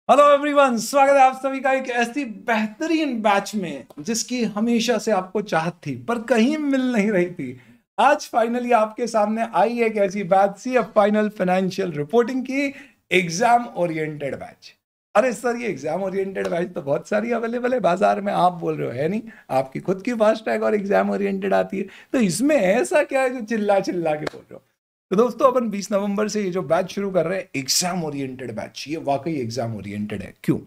Hello everyone, स्वागत है आप सभी का एक ऐसी बेहतरीन बैच में जिसकी हमेशा से आपको चाहत थी पर कहीं मिल नहीं रही थी। आज फाइनली आपके सामने आई एक ऐसी बैच सी फाइनल फाइनेंशियल रिपोर्टिंग की एग्जाम ओरिएंटेड बैच। अरे सर, ये एग्जाम ओरिएंटेड बैच तो बहुत सारी अवेलेबल है बाजार में, आप बोल रहे हो है नहीं? आपकी खुद की फास्ट टैग और एग्जाम ओरिएंटेड आती है, तो इसमें ऐसा क्या है जो चिल्ला चिल्ला के बोल रहे हो? तो दोस्तों, अपन 20 नवंबर से ये जो बैच शुरू कर रहे हैं एग्जाम ओरिएंटेड बैच, ये वाकई एग्जाम ओरिएंटेड है। क्यों?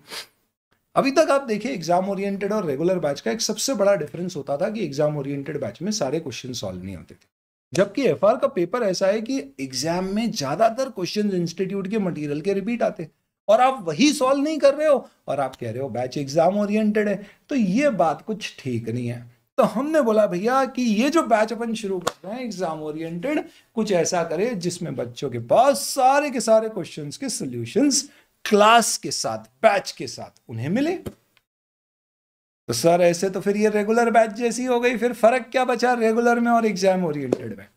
अभी तक आप देखिए, एग्जाम ओरिएंटेड और रेगुलर बैच का एक सबसे बड़ा डिफरेंस होता था कि एग्जाम ओरिएंटेड बैच में सारे क्वेश्चन सॉल्व नहीं होते थे, जबकि एफआर का पेपर ऐसा है कि एग्जाम में ज्यादातर क्वेश्चन इंस्टीट्यूट के मटेरियल के रिपीट आते और आप वही सॉल्व नहीं कर रहे हो और आप कह रहे हो बैच एग्जाम ओरिएंटेड है, तो ये बात कुछ ठीक नहीं है। तो हमने बोला भैया कि ये जो बैच अपन शुरू कर रहे हैं एग्जाम ओरिएंटेड, कुछ ऐसा करे जिसमें बच्चों के पास सारे के सारे क्वेश्चंस के सॉल्यूशंस क्लास के साथ, बैच के साथ उन्हें मिले। तो सर ऐसे तो फिर ये रेगुलर बैच जैसी हो गई, फिर फर्क क्या बचा रेगुलर में और एग्जाम ओरिएंटेड में?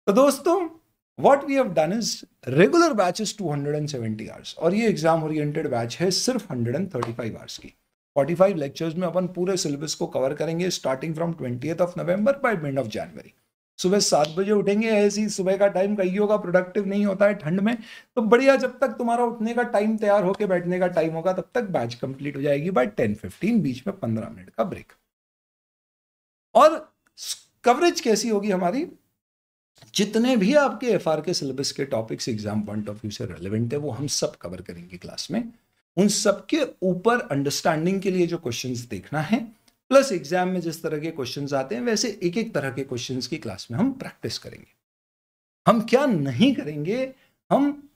तो दोस्तों, what we have done is, regular batch is 270 hours और ये एग्जाम ओरिएंटेड बैच है सिर्फ 135 आवर्स की। 45 लेक्चर्स में अपन पूरे सिलेबस को कवर करेंगे starting from 20th of November by mid of January. सुबह 7 बजे उठेंगे, ऐसी सुबह का टाइम कईयों का प्रोडक्टिव नहीं होता है ठंड में, तो बढ़िया, जब तक तुम्हारा उठने का टाइम तैयार होके बैठने का टाइम होगा तब तक बैच कंप्लीट हो जाएगी बाय 10:15, बीच में 15 मिनट का ब्रेक। और कवरेज कैसी होगी हमारी? जितने भी आपके एफआर के सिलेबस के topics exam point of view से रेलेवेंट है वो हम सब कवर करेंगे क्लास में। उन सब के ऊपर अंडरस्टैंडिंग के लिए जो क्वेश्चंस देखना है, प्लस एग्जाम में जिस तरह के क्वेश्चंस आते हैं वैसे एक एक तरह के क्वेश्चंस की क्लास में हम प्रैक्टिस करेंगे। हम क्या नहीं करेंगे, हम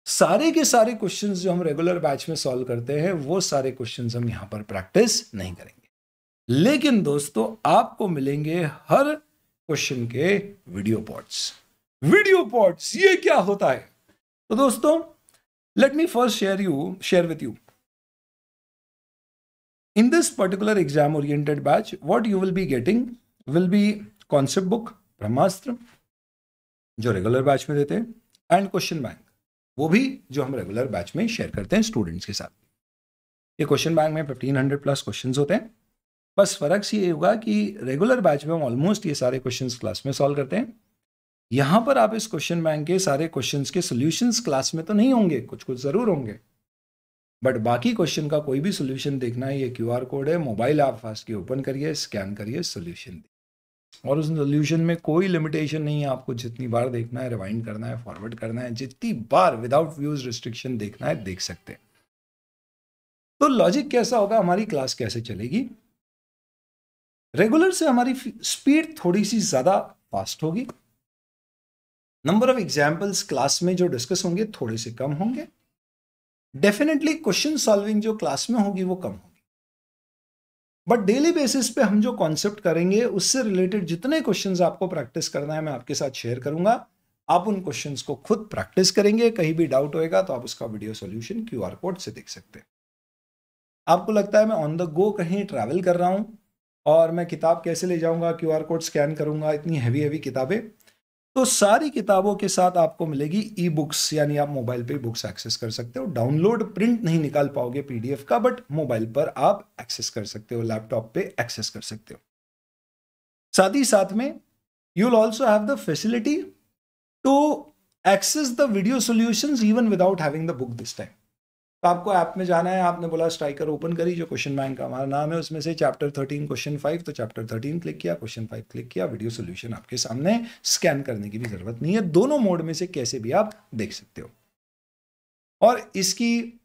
सारे के सारे क्वेश्चंस जो हम रेगुलर बैच में सॉल्व करते हैं वो सारे क्वेश्चंस हम यहां पर प्रैक्टिस नहीं करेंगे, लेकिन दोस्तों आपको मिलेंगे हर क्वेश्चन के वीडियो पॉड्स। वीडियो पॉड्स ये क्या होता है? तो दोस्तों, let me first share with you in this particular exam oriented batch what you will be getting will be concept book ब्रह्मास्त्र जो रेगुलर बैच में देते हैं एंड क्वेश्चन बैंक, वो भी जो हम रेगुलर बैच में शेयर करते हैं स्टूडेंट्स के साथ। ये क्वेश्चन बैंक में 1500 प्लस क्वेश्चंस होते हैं। बस फर्क ये होगा कि रेगुलर बैच में हम ऑलमोस्ट ये सारे क्वेश्चंस क्लास में सॉल्व करते हैं। यहां पर आप इस क्वेश्चन बैंक के सारे क्वेश्चंस के सॉल्यूशंस क्लास में तो नहीं होंगे, कुछ कुछ जरूर होंगे, बट बाकी क्वेश्चन का कोई भी सॉल्यूशन देखना है, ये क्यूआर कोड है, मोबाइल ऐप फास्ट की ओपन करिए, स्कैन करिए, सॉल्यूशन और उस सॉल्यूशन में कोई लिमिटेशन नहीं है, आपको जितनी बार देखना है रिवाइंड करना है, फॉरवर्ड करना है, जितनी बार विदाउट व्यूज रिस्ट्रिक्शन देखना है देख सकते हैं। तो लॉजिक कैसा होगा, हमारी क्लास कैसे चलेगी? रेगुलर से हमारी स्पीड थोड़ी सी ज्यादा फास्ट होगी, नंबर ऑफ एग्जाम्पल्स क्लास में जो डिस्कस होंगे थोड़े से कम होंगे, डेफिनेटली क्वेश्चन सॉल्विंग जो क्लास में होगी वो कम होगी, बट डेली बेसिस पे हम जो कॉन्सेप्ट करेंगे उससे रिलेटेड जितने क्वेश्चंस आपको प्रैक्टिस करना है मैं आपके साथ शेयर करूंगा। आप उन क्वेश्चंस को खुद प्रैक्टिस करेंगे, कहीं भी डाउट होएगा तो आप उसका वीडियो सॉल्यूशन क्यूआर कोड से देख सकते हैं। आपको लगता है मैं ऑन द गो कहीं ट्रैवल कर रहा हूं और मैं किताब कैसे ले जाऊंगा, क्यूआर कोड स्कैन करूंगा, इतनी हैवी हैवी किताबें, तो सारी किताबों के साथ आपको मिलेगी ई बुक्स, यानी आप मोबाइल पे बुक्स एक्सेस कर सकते हो। डाउनलोड प्रिंट नहीं निकाल पाओगे पीडीएफ का, बट मोबाइल पर आप एक्सेस कर सकते हो, लैपटॉप पे एक्सेस कर सकते हो। साथ ही साथ में you will also have the facility to access the video solutions even without having the book this time. तो आपको ऐप में जाना है, आपने बोला स्ट्राइकर ओपन करी, जो क्वेश्चन बैंक का हमारा नाम है उसमें से चैप्टर 13 क्वेश्चन 5, तो चैप्टर 13 क्लिक किया, क्वेश्चन 5 क्लिक किया, वीडियो सॉल्यूशन आपके सामने, स्कैन करने की भी जरूरत नहीं है, दोनों मोड में से कैसे भी आप देख सकते हो। और इसकी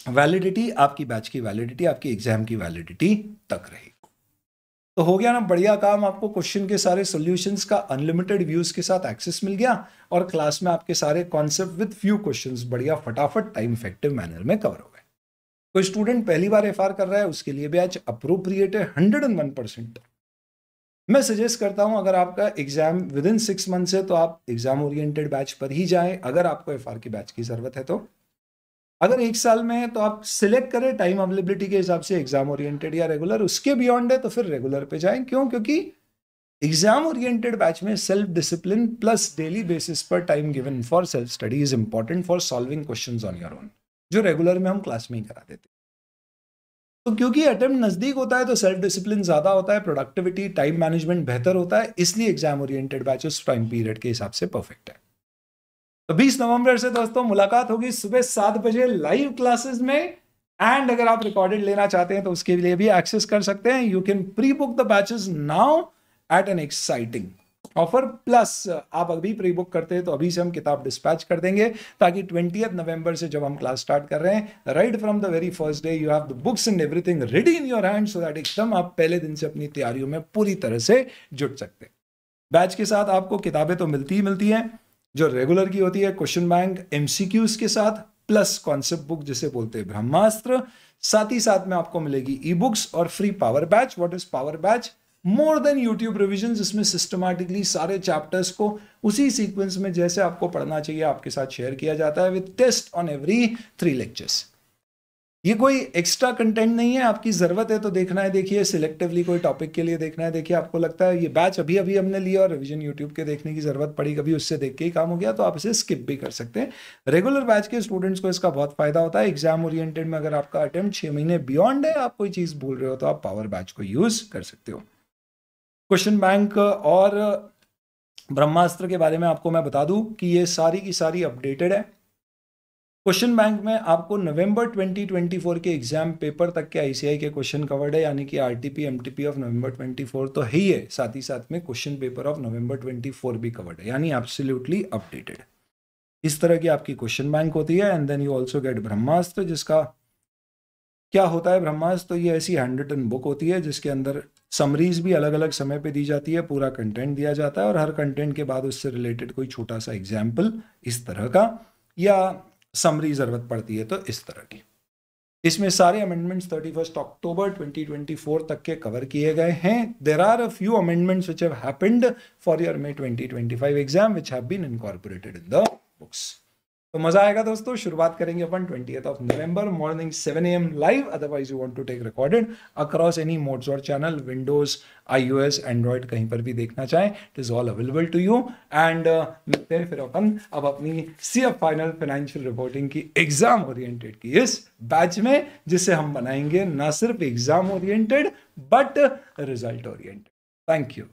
वैलिडिटी, आपकी बैच की वैलिडिटी आपकी एग्जाम की वैलिडिटी तक रहेगी। तो हो गया ना बढ़िया काम, आपको क्वेश्चन के सारे सॉल्यूशंस का अनलिमिटेड व्यूज के साथ एक्सेस मिल गया और क्लास में आपके सारे कॉन्सेप्ट विद फ्यू क्वेश्चंस बढ़िया फटाफट टाइम इफेक्टिव मैनर में कवर हो गए। कोई स्टूडेंट पहली बार एफआर कर रहा है उसके लिए बैच अप्रोप्रिएट है 101%। मैं सजेस्ट करता हूं अगर आपका एग्जाम विद इन 6 मंथ्स है तो आप एग्जाम ओरिएंटेड बैच पर ही जाएं, अगर आपको एफआर की बैच की जरूरत है तो। अगर 1 साल में है तो आप सिलेक्ट करें टाइम अवेलेबिलिटी के हिसाब से एग्जाम ओरिएंटेड या रेगुलर, उसके बियॉन्ड है तो फिर रेगुलर पे जाएं। क्यों? क्योंकि एग्जाम ओरिएंटेड बैच में self discipline plus daily basis पर time given for self study is important for solving questions on your own. जो रेगुलर में हम क्लास में ही करा देते। तो क्योंकि अटेम्प्ट नजदीक होता है तो सेल्फ डिसिप्लिन ज्यादा होता है, प्रोडक्टिविटी, टाइम मैनेजमेंट बेहतर होता है, इसलिए exam oriented batches time period के हिसाब से परफेक्ट है। तो 20 नवंबर से दोस्तों मुलाकात होगी सुबह 7 बजे लाइव क्लासेस में, एंड अगर आप रिकॉर्डेड लेना चाहते हैं तो उसके लिए भी एक्सेस कर सकते हैं। You can pre book the batches now at an exciting offer, plus आप अभी प्री बुक करते हैं तो अभी से हम किताब डिस्पैच कर देंगे, ताकि 20 नवंबर से जब हम क्लास स्टार्ट कर रहे हैं, right from the very first day you have the books and everything ready in your hand, so that एकदम आप पहले दिन से अपनी तैयारियों में पूरी तरह से जुट सकते हैं। बैच के साथ आपको किताबें तो मिलती ही मिलती हैं, जो रेगुलर की होती है, क्वेश्चन बैंक, एमसीक्यूज के साथ, प्लस कॉन्सेप्ट बुक जिसे बोलते हैं ब्रह्मास्त्र। साथ ही साथ में आपको मिलेगी ई बुक्स और free power batch. What is power batch? More than YouTube revision, जिसमें सिस्टमैटिकली सारे चैप्टर्स को उसी सीक्वेंस में जैसे आपको पढ़ना चाहिए आपके साथ शेयर किया जाता है, with test on every 3 lectures. ये कोई एक्स्ट्रा कंटेंट नहीं है, आपकी जरूरत है तो देखना है देखिए, सिलेक्टिवली कोई टॉपिक के लिए देखना है देखिए, आपको लगता है ये बैच अभी अभी हमने लिया और रिवीजन यूट्यूब के देखने की जरूरत पड़ी, कभी उससे देख के ही काम हो गया, तो आप इसे स्किप भी कर सकते हैं। रेगुलर बैच के स्टूडेंट्स को इसका बहुत फायदा होता है। एग्जाम ओरिएंटेड में अगर आपका अटेम्प्ट 6 महीने बियॉन्ड है, आप कोई चीज भूल रहे हो, तो आप पावर बैच को यूज कर सकते हो। क्वेश्चन बैंक और ब्रह्मास्त्र के बारे में आपको मैं बता दूं कि ये सारी की सारी अपडेटेड है। क्वेश्चन बैंक में आपको नवंबर 2024 के एग्जाम पेपर तक के आईसीआई के क्वेश्चन कवर्ड है, यानी कि आरटीपी एमटीपी ऑफ नवंबर 24 तो है ही है, साथ ही साथ में क्वेश्चन पेपर ऑफ नवंबर 24 भी कवर्ड है, यानी एब्सोल्युटली अपडेटेड। इस तरह की आपकी क्वेश्चन बैंक होती है। And then you also get Brahmastra, जिसका क्या होता है ब्रह्मास्त्र? तो ये ऐसी हैंड रिटन बुक होती है जिसके अंदर समरीज भी अलग अलग समय पे दी जाती है, पूरा कंटेंट दिया जाता है, और हर कंटेंट के बाद उससे रिलेटेड कोई छोटा सा एग्जाम्पल इस तरह का, या समरी जरूरत पड़ती है तो इस तरह की। इसमें सारे अमेंडमेंट्स 31 अक्टूबर 2024 तक के कवर किए गए हैं। There are a few amendments which have happened for your May 2025 exam which have been incorporated in the books. तो मजा आएगा दोस्तों। शुरुआत करेंगे अपन 20th November morning 7 AM live. Otherwise you want to take recorded across any modes or channel, Windows, iOS, Android, कहीं पर भी देखना चाहें, it is all available to you. And मिलते हैं फिर अपन अब अपनी CF फाइनल फाइनेंशियल रिपोर्टिंग की एग्जाम ओरिएंटेड की इस बैच में, जिसे हम बनाएंगे ना सिर्फ exam oriented but result oriented. Thank you.